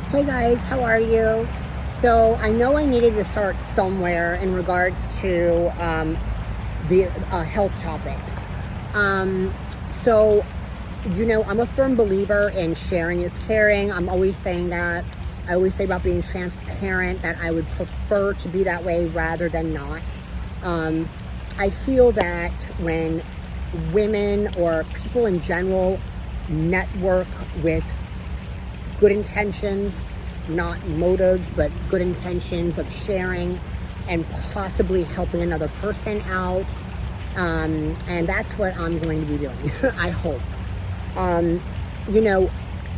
Hey guys, how are you? So I know I needed to start somewhere in regards to the health topics. Um, so, I'm a firm believer in sharing is caring. I'm always saying that. I always say about being transparent that I would prefer to be that way rather than not. Um, I feel that when women or people in general network with good intentions, not motives, but good intentions of sharing and possibly helping another person out. And that's what I'm going to be doing, I hope. Um, you know,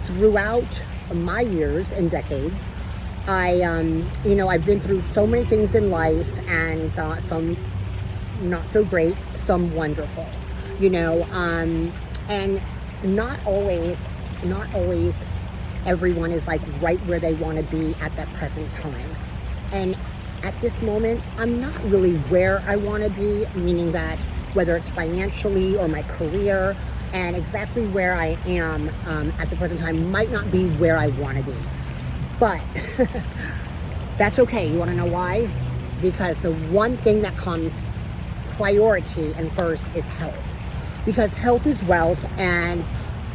Throughout my years and decades, I've been through so many things in life, and some not so great, some wonderful, and not always, not always everyone is like right where they want to be at that present time. And at this moment, I'm not really where I want to be, meaning that whether it's financially or my career, and exactly where I am at the present time might not be where I want to be. But that's okay. You want to know why? Because the one thing that comes priority and first is health. Because health is wealth, and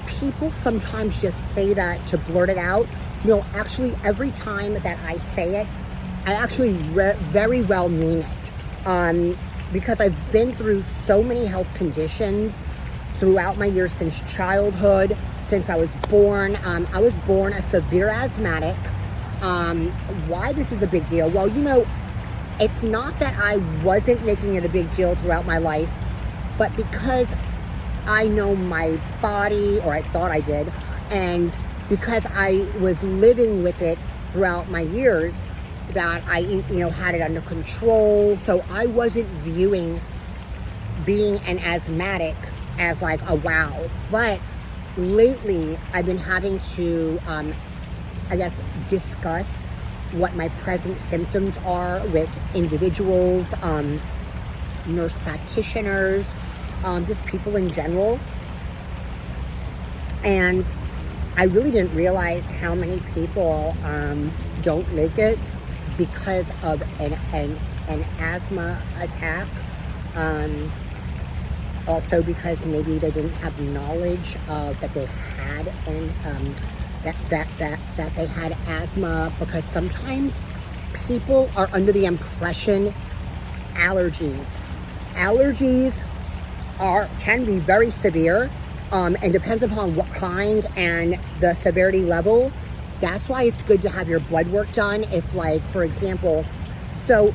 people sometimes just say that to blurt it out. No, actually, every time that I say it, I actually very well mean it. Because I've been through so many health conditions throughout my years since childhood, since I was born. I was born a severe asthmatic. Why this is a big deal? Well, it's not that I wasn't making it a big deal throughout my life, but because I know my body, or I thought I did, and because I was living with it throughout my years, that I, had it under control. So I wasn't viewing being an asthmatic as like a wow. But lately, I've been having to, discuss what my present symptoms are with individuals, nurse practitioners, just people in general. And I really didn't realize how many people don't make it because of an asthma attack. Also because maybe they didn't have knowledge of that they had, and that they had asthma, because sometimes people are under the impression allergies can be very severe, and depends upon what kind and the severity level. That's why it's good to have your blood work done. If, like, for example, so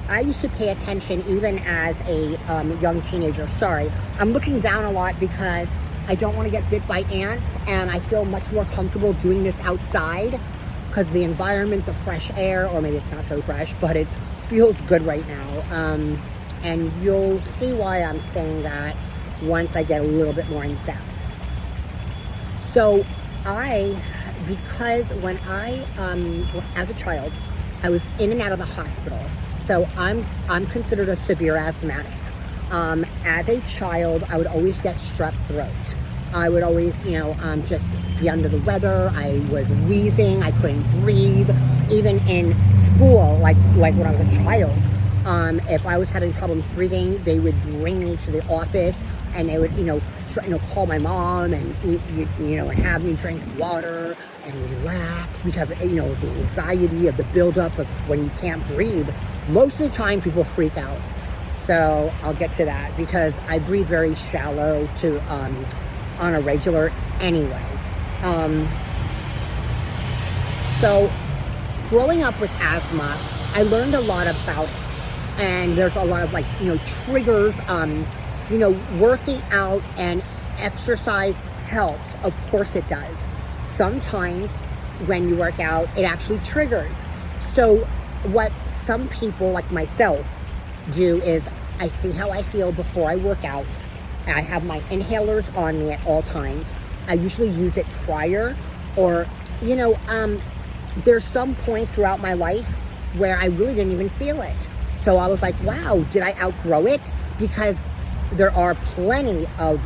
I used to pay attention even as a young teenager. Sorry, I'm looking down a lot because I don't want to get bit by ants, and I feel much more comfortable doing this outside because the environment, the fresh air, or maybe it's not so fresh, but it feels good right now. And you'll see why I'm saying that once I get a little bit more in depth. So because when I, as a child, I was in and out of the hospital. So I'm considered a severe asthmatic. As a child, I would always get strep throat. I would always, just be under the weather. I was wheezing. I couldn't breathe. Even in school, like when I was a child, if I was having problems breathing, they would bring me to the office, and they would, call my mom and, and have me drink water and relax, because, the anxiety of the buildup of when you can't breathe. Most of the time, people freak out. So I'll get to that, because I breathe very shallow on a regular anyway. So growing up with asthma, I learned a lot about it. And there's a lot of triggers, working out and exercise helps. Of course it does. Sometimes when you work out, it actually triggers. So what some people like myself do is, I see how I feel before I work out. I have my inhalers on me at all times. I usually use it prior, or, there's some points throughout my life where I really didn't even feel it. So I was like, wow, did I outgrow it? Because there are plenty of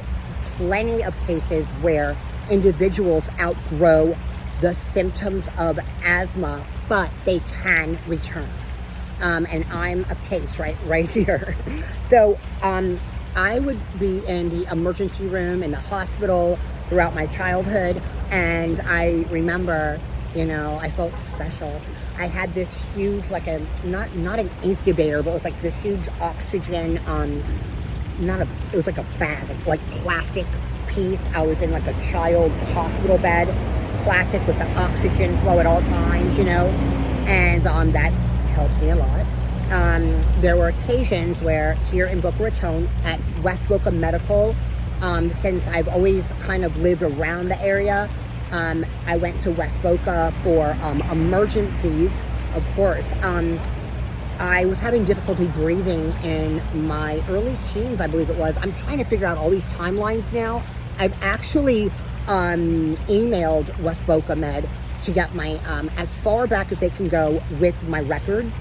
cases where individuals outgrow the symptoms of asthma, but they can return. And I'm a case right here. So I would be in the emergency room in the hospital throughout my childhood, and I remember, I felt special. I had this huge, like not an incubator, but it was like this huge oxygen, it was like a bag, like plastic piece. I was in like a child's hospital bed, plastic with the oxygen flow at all times, and that helped me a lot. There were occasions where here in Boca Raton at West Boca Medical, since I've always kind of lived around the area, I went to West Boca for emergencies, of course. I was having difficulty breathing in my early teens, I believe it was. I'm trying to figure out all these timelines now. I've actually emailed West Boca Med to get my, as far back as they can go with my records.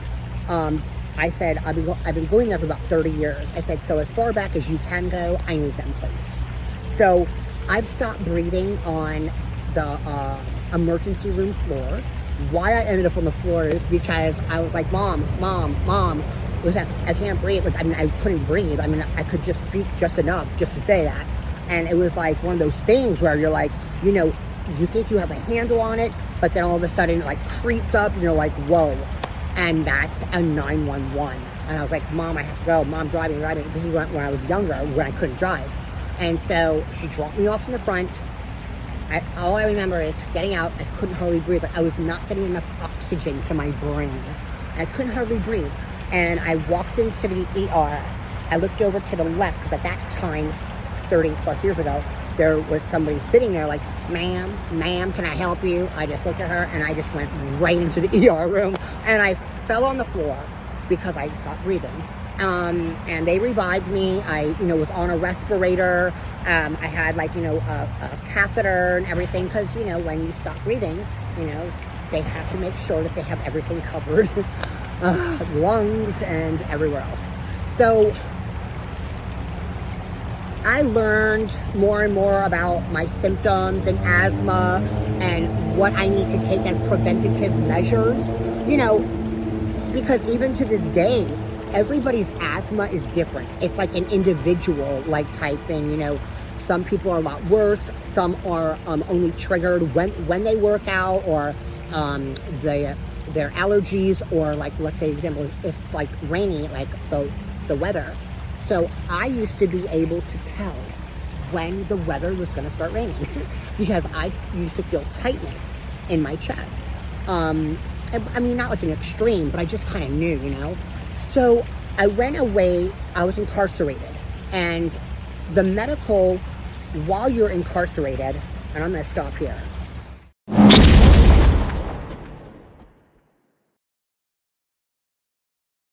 I said, I've been going there for about 30 years. I said, so as far back as you can go, I need them, please. So I've stopped breathing on the emergency room floor. Why I ended up on the floor is because I was like, Mom, I can't breathe. Like, I couldn't breathe. I could just speak just enough just to say that. And it was like one of those things where you're like, you think you have a handle on it, but then all of a sudden it like creeps up and you're like, whoa. And that's a 911. And I was like, Mom, I have to go. Mom, driving. This is when I was younger, when I couldn't drive. And so she dropped me off in the front. All I remember is getting out. I couldn't hardly breathe. Like, I was not getting enough oxygen to my brain. I couldn't hardly breathe. And I walked into the ER. I looked over to the left, because at that time, 30 plus years ago, there was somebody sitting there like, ma'am, can I help you? I just looked at her and I just went right into the ER room, and I fell on the floor because I stopped breathing. And they revived me. I, was on a respirator. I had a catheter and everything, because, when you stop breathing, they have to make sure that they have everything covered, lungs and everywhere else. So I learned more and more about my symptoms and asthma and what I need to take as preventative measures, because even to this day, everybody's asthma is different. It's like an individual type thing, Some people are a lot worse. Some are only triggered when they work out, or their allergies, or let's say, for example, it's like rainy, like the weather. So I used to be able to tell when the weather was going to start raining because I used to feel tightness in my chest. Not like an extreme, but I just kind of knew, So I went away. I was incarcerated, and the medical, while you're incarcerated, and I'm going to stop here.